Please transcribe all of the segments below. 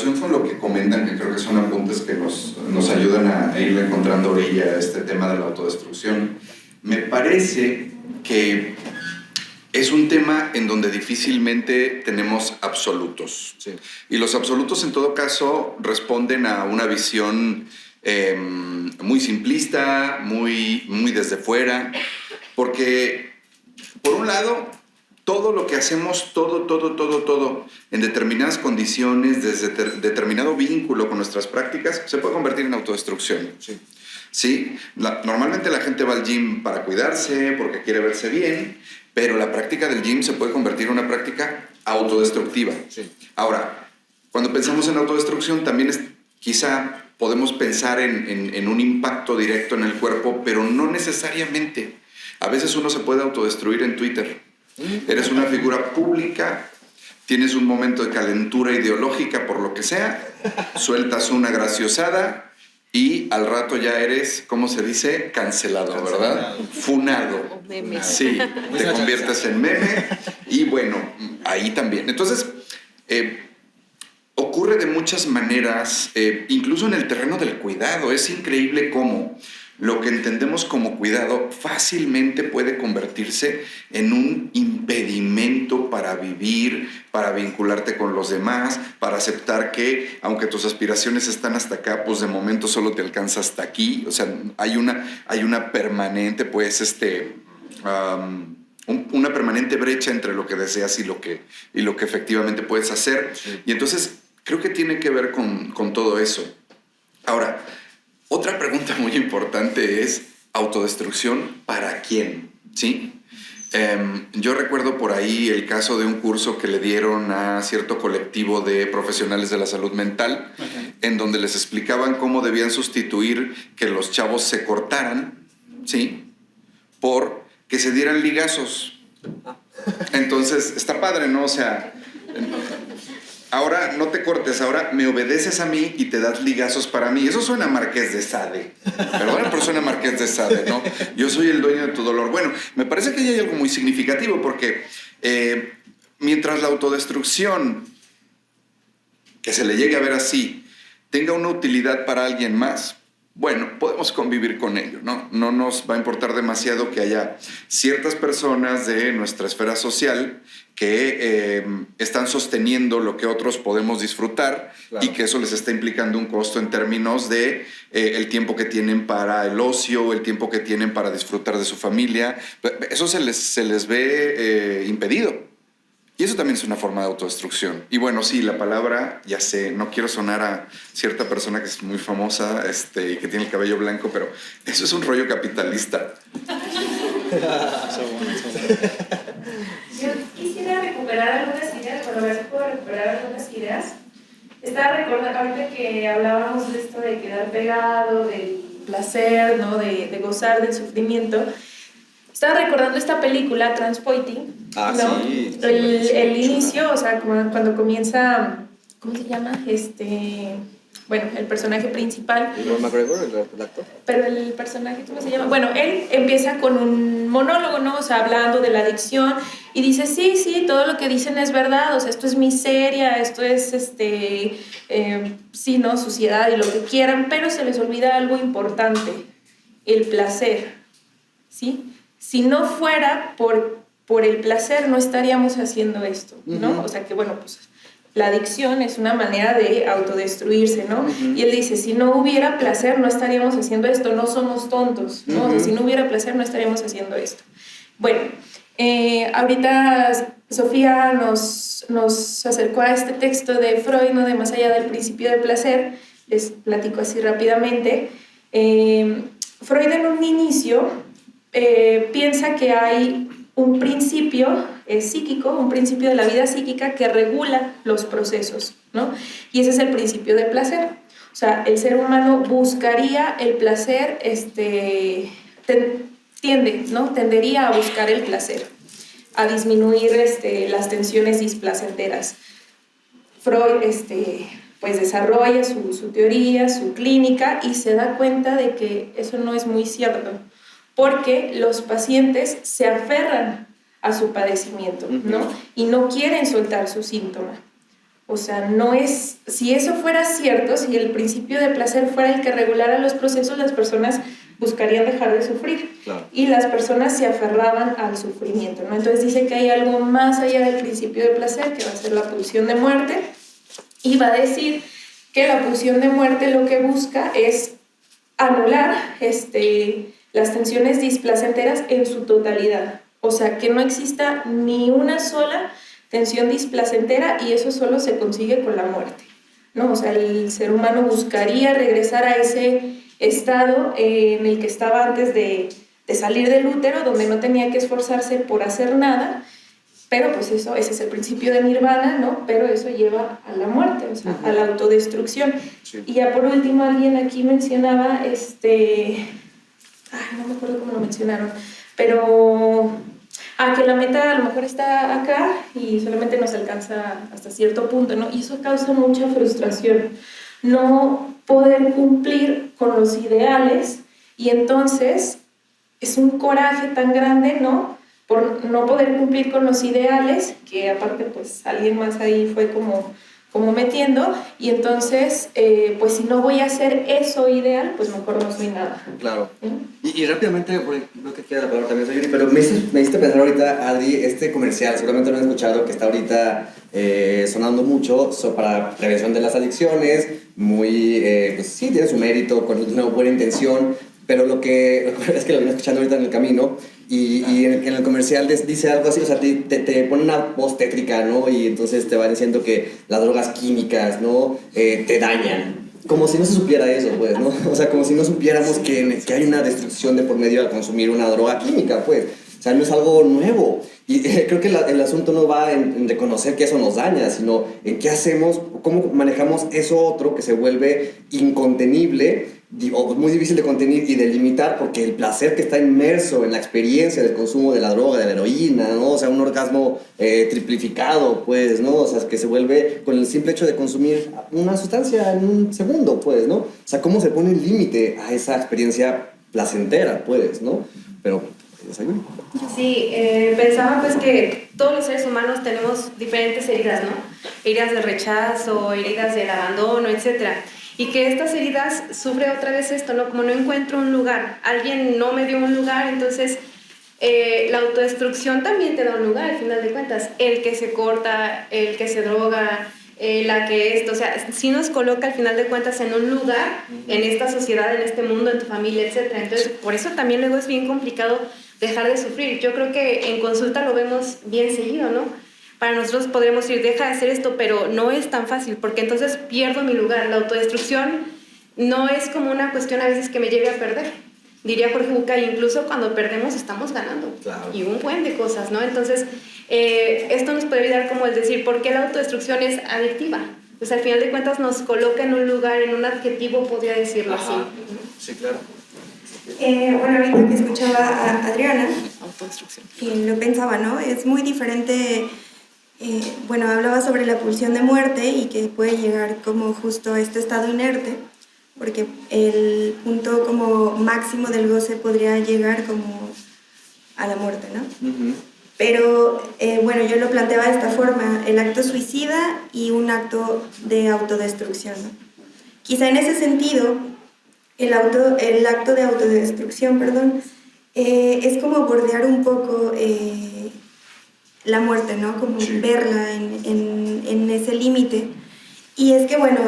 relación con lo que comentan, que creo que son apuntes que nos ayudan a ir encontrando orilla a este tema de la autodestrucción, me parece que es un tema en donde difícilmente tenemos absolutos. Sí. Y los absolutos, en todo caso, responden a una visión muy simplista, muy desde fuera, porque, por un lado, todo lo que hacemos, todo, en determinadas condiciones, desde determinado vínculo con nuestras prácticas, se puede convertir en autodestrucción. Sí. ¿Sí? Normalmente la gente va al gym para cuidarse, porque quiere verse bien, pero la práctica del gym se puede convertir en una práctica autodestructiva. Sí. Ahora, cuando pensamos en autodestrucción, también quizá podemos pensar en un impacto directo en el cuerpo, pero no necesariamente. A veces uno se puede autodestruir en Twitter. Eres una figura pública, tienes un momento de calentura ideológica por lo que sea, sueltas una graciosada y al rato ya eres, ¿cómo se dice? Cancelado, ¿verdad? Funado. Meme. Sí, te conviertes en meme y bueno, ahí también. Entonces, ocurre de muchas maneras, incluso en el terreno del cuidado. Es increíble cómo lo que entendemos como cuidado fácilmente puede convertirse en un impedimento para vivir, para vincularte con los demás, para aceptar que, aunque tus aspiraciones están hasta acá, pues de momento solo te alcanza hasta aquí. O sea, hay una permanente, pues, una permanente brecha entre lo que deseas y lo que efectivamente puedes hacer. Sí. Y entonces, creo que tiene que ver con todo eso. Ahora, otra pregunta muy importante es, ¿autodestrucción para quién? ¿Sí? Yo recuerdo por ahí el caso de un curso que le dieron a cierto colectivo de profesionales de la salud mental, en donde les explicaban cómo debían sustituir que los chavos se cortaran, ¿sí? Por que se dieran ligazos. Entonces, está padre, ¿no? O sea, ahora no te cortes, ahora me obedeces a mí y te das ligazos para mí. Eso suena a Marqués de Sade. Perdón, pero suena a Marqués de Sade, ¿no? Yo soy el dueño de tu dolor. Bueno, me parece que ahí hay algo muy significativo porque mientras la autodestrucción, que se le llegue a ver así, tenga una utilidad para alguien más, bueno, podemos convivir con ello, ¿no? No nos va a importar demasiado que haya ciertas personas de nuestra esfera social que están sosteniendo lo que otros podemos disfrutar. Claro. Y que eso les está implicando un costo en términos de el tiempo que tienen para el ocio, el tiempo que tienen para disfrutar de su familia. Eso se les ve impedido. Y eso también es una forma de autodestrucción. Y bueno, sí, la palabra, ya sé, no quiero sonar a cierta persona que es muy famosa y que tiene el cabello blanco, pero eso es un rollo capitalista. Yo quisiera recuperar algunas ideas, bueno, a ver si puedo recuperar algunas ideas. Estaba recordando, ahorita que hablábamos de esto de quedar pegado, del placer, ¿no? de gozar del sufrimiento. Estaba recordando esta película, Transpoiting, ¿no? Sí. El inicio, o sea, cuando comienza, ¿cómo se llama? Bueno, el personaje principal. ¿Ewan McGregor, el actor? Pero el personaje, ¿cómo se llama? Bueno, él empieza con un monólogo, ¿no? O sea, hablando de la adicción y dice, sí, todo lo que dicen es verdad, o sea, esto es miseria, esto es, sí, ¿no? Suciedad y lo que quieran, pero se les olvida algo importante, el placer, ¿sí? Si no fuera por el placer, no estaríamos haciendo esto, ¿no? Uh-huh. O sea que, bueno, pues la adicción es una manera de autodestruirse, ¿no? Uh-huh. Y él dice, si no hubiera placer, no estaríamos haciendo esto, no somos tontos, ¿no? Uh-huh. O sea, si no hubiera placer, no estaríamos haciendo esto. Bueno, ahorita Sofía nos acercó a este texto de Freud, ¿no? De Más allá del principio del placer. Les platico así rápidamente. Freud en un inicio piensa que hay un principio psíquico, un principio de la vida psíquica que regula los procesos, ¿no? Y ese es el principio del placer. O sea, el ser humano buscaría el placer, tendería a buscar el placer, a disminuir las tensiones displacenteras. Freud pues desarrolla su teoría, su clínica y se da cuenta de que eso no es muy cierto, porque los pacientes se aferran a su padecimiento, ¿no? Y no quieren soltar su síntoma. O sea, no es, si eso fuera cierto, si el principio de placer fuera el que regulara los procesos, las personas buscarían dejar de sufrir. Claro. Y las personas se aferraban al sufrimiento, ¿no? Entonces dice que hay algo más allá del principio de placer, que va a ser la pulsión de muerte, y va a decir que la pulsión de muerte lo que busca es anular las tensiones displacenteras en su totalidad. O sea, que no exista ni una sola tensión displacentera, y eso solo se consigue con la muerte, ¿no? O sea, el ser humano buscaría regresar a ese estado en el que estaba antes de salir del útero, donde no tenía que esforzarse por hacer nada, pero pues eso, ese es el principio de nirvana, ¿no? Pero eso lleva a la muerte, o sea, a la autodestrucción. Sí. Y ya por último alguien aquí mencionaba, no me acuerdo cómo lo mencionaron, pero que la meta a lo mejor está acá y solamente nos alcanza hasta cierto punto, ¿no? Y eso causa mucha frustración, no poder cumplir con los ideales, y entonces es un coraje tan grande, ¿no? Por no poder cumplir con los ideales, que aparte pues alguien más ahí fue como metiendo, y entonces pues si no voy a hacer eso ideal, pues mejor no soy nada. Claro. Y rápidamente, porque no te queda la palabra también, Sayuri, pero me hiciste pensar ahorita, Adri, este comercial, seguramente lo han escuchado, que está ahorita sonando mucho para prevención de las adicciones, muy, pues sí, tiene su mérito, con una buena intención, pero lo que es que lo venía escuchando ahorita en el camino, y en el comercial dice algo así, o sea, te pone una voz tétrica, ¿no? Y entonces te va diciendo que las drogas químicas, ¿no? Te dañan. Como si no se supiera eso, pues, ¿no? O sea, como si no supiéramos que hay una destrucción de por medio al consumir una droga química, pues. O sea, no es algo nuevo. Y creo que el asunto no va en reconocer que eso nos daña, sino en qué hacemos, cómo manejamos eso otro que se vuelve incontenible, o muy difícil de contener y de limitar, porque el placer que está inmerso en la experiencia del consumo de la droga, de la heroína, ¿no? O sea, un orgasmo triplificado, pues, ¿no? O sea, que se vuelve con el simple hecho de consumir una sustancia en un segundo, pues, ¿no? O sea, cómo se pone el límite a esa experiencia placentera, pues, ¿no? Pero, sí, pensaba pues que todos los seres humanos tenemos diferentes heridas, ¿no? Heridas de rechazo, heridas del abandono, etcétera. Y que estas heridas sufre otra vez esto, ¿no? Como no encuentro un lugar, alguien no me dio un lugar, entonces la autodestrucción también te da un lugar, al final de cuentas. El que se corta, el que se droga, la que esto, o sea, sí nos coloca al final de cuentas en un lugar, en esta sociedad, en este mundo, en tu familia, etcétera. Entonces, por eso también luego es bien complicado dejar de sufrir. Yo creo que en consulta lo vemos bien seguido, ¿no? Para nosotros podremos decir, deja de hacer esto, pero no es tan fácil, porque entonces pierdo mi lugar. La autodestrucción no es como una cuestión a veces que me lleve a perder. Diría Jorge Bucay, incluso cuando perdemos estamos ganando. Claro. Y un buen de cosas, ¿no? Entonces, esto nos puede ayudar como el decir, ¿por qué la autodestrucción es adictiva? Pues al final de cuentas nos coloca en un lugar, en un adjetivo, podría decirlo así. Sí, claro. Bueno, ahorita que escuchaba a Adriana, Autodestrucción. lo pensaba, ¿no? Es muy diferente. Bueno, hablaba sobre la pulsión de muerte y que puede llegar como justo a este estado inerte, porque el punto como máximo del goce podría llegar como a la muerte, ¿no? Uh-huh. Pero bueno, yo lo planteaba de esta forma, el acto suicida y un acto de autodestrucción, ¿no? Quizá en ese sentido, el acto de autodestrucción, es como bordear un poco la muerte, ¿no? Como sí. Verla en ese límite. Y es que, bueno,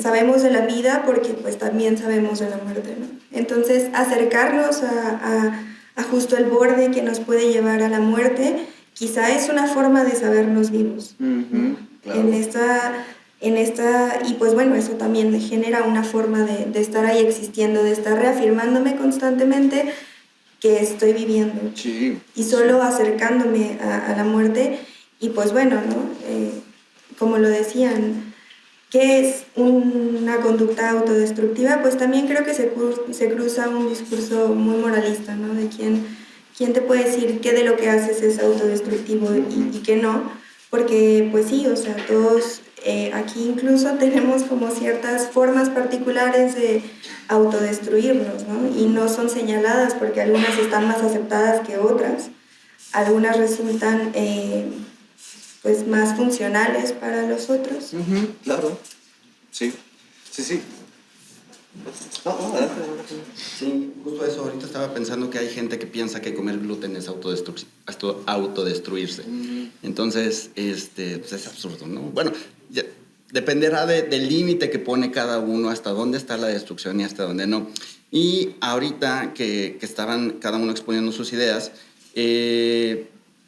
sabemos de la vida porque pues también sabemos de la muerte, ¿no? Entonces, acercarnos a justo el borde que nos puede llevar a la muerte, quizá es una forma de sabernos vivos. Uh-huh, claro. En esta, y pues bueno, eso también genera una forma de estar ahí existiendo, de estar reafirmándome constantemente que estoy viviendo. Sí. Y solo acercándome a la muerte, y pues bueno, ¿no? Como lo decían, ¿qué es una conducta autodestructiva? Pues también creo que se cruza un discurso muy moralista, ¿no? De quién te puede decir qué de lo que haces es autodestructivo y qué no, porque pues sí, o sea, todos aquí incluso tenemos como ciertas formas particulares de autodestruirnos, ¿no? Y no son señaladas porque algunas están más aceptadas que otras, algunas resultan pues más funcionales para los otros. Claro. Sí. Sí. Adelante. Sí, justo eso. Ahorita estaba pensando que hay gente que piensa que comer gluten es autodestruirse. Entonces, pues es absurdo, ¿no? Bueno, dependerá del límite que pone cada uno, hasta dónde está la destrucción y hasta dónde no. Y ahorita que estaban cada uno exponiendo sus ideas,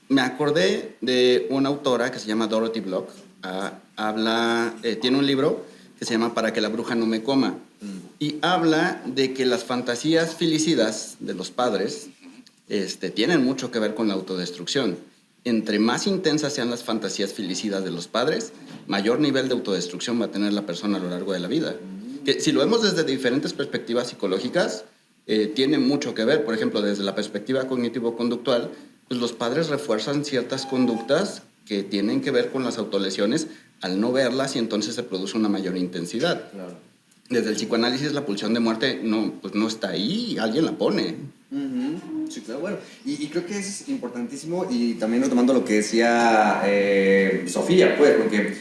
me acordé de una autora que se llama Dorothy Block. Tiene un libro que se llama Para que la bruja no me coma. Y habla de que las fantasías filicidas de los padres tienen mucho que ver con la autodestrucción. Entre más intensas sean las fantasías filicidas de los padres, mayor nivel de autodestrucción va a tener la persona a lo largo de la vida. Que si lo vemos desde diferentes perspectivas psicológicas, tiene mucho que ver. Por ejemplo, desde la perspectiva cognitivo-conductual, pues los padres refuerzan ciertas conductas que tienen que ver con las autolesiones al no verlas, y entonces se produce una mayor intensidad. Claro. Desde el psicoanálisis, la pulsión de muerte pues no está ahí, alguien la pone. Sí, claro, bueno. Y creo que es importantísimo, y también retomando lo que decía Sofía, pues, porque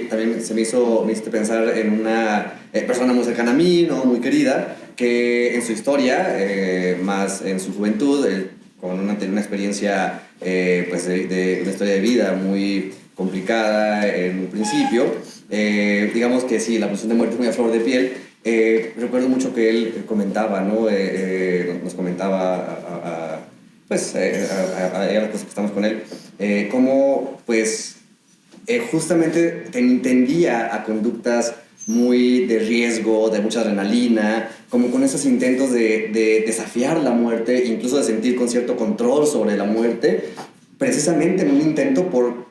también se me hizo pensar en una persona muy cercana a mí, ¿no? Muy querida, que en su historia, más en su juventud, con una experiencia pues de una historia de vida muy complicada en un principio, digamos que sí, la pulsión de muerte es muy a flor de piel. Recuerdo mucho que él comentaba, ¿no? Nos comentaba pues a las cosas que estamos con él, cómo pues justamente tendía a conductas muy de riesgo, de mucha adrenalina, como con esos intentos de desafiar la muerte, incluso de sentir con cierto control sobre la muerte, precisamente en un intento por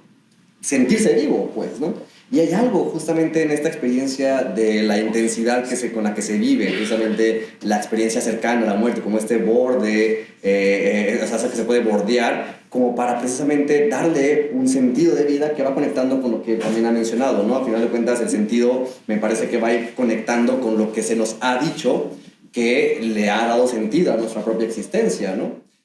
sentirse vivo, pues, ¿no? Y hay algo justamente en esta experiencia de la intensidad con la que se vive, precisamente la experiencia cercana a la muerte, como este borde, o sea, que se puede bordear, como para precisamente darle un sentido de vida que va conectando con lo que también ha mencionado, ¿no? Al final de cuentas, el sentido me parece que va a ir conectando con lo que se nos ha dicho que le ha dado sentido a nuestra propia existencia, ¿no?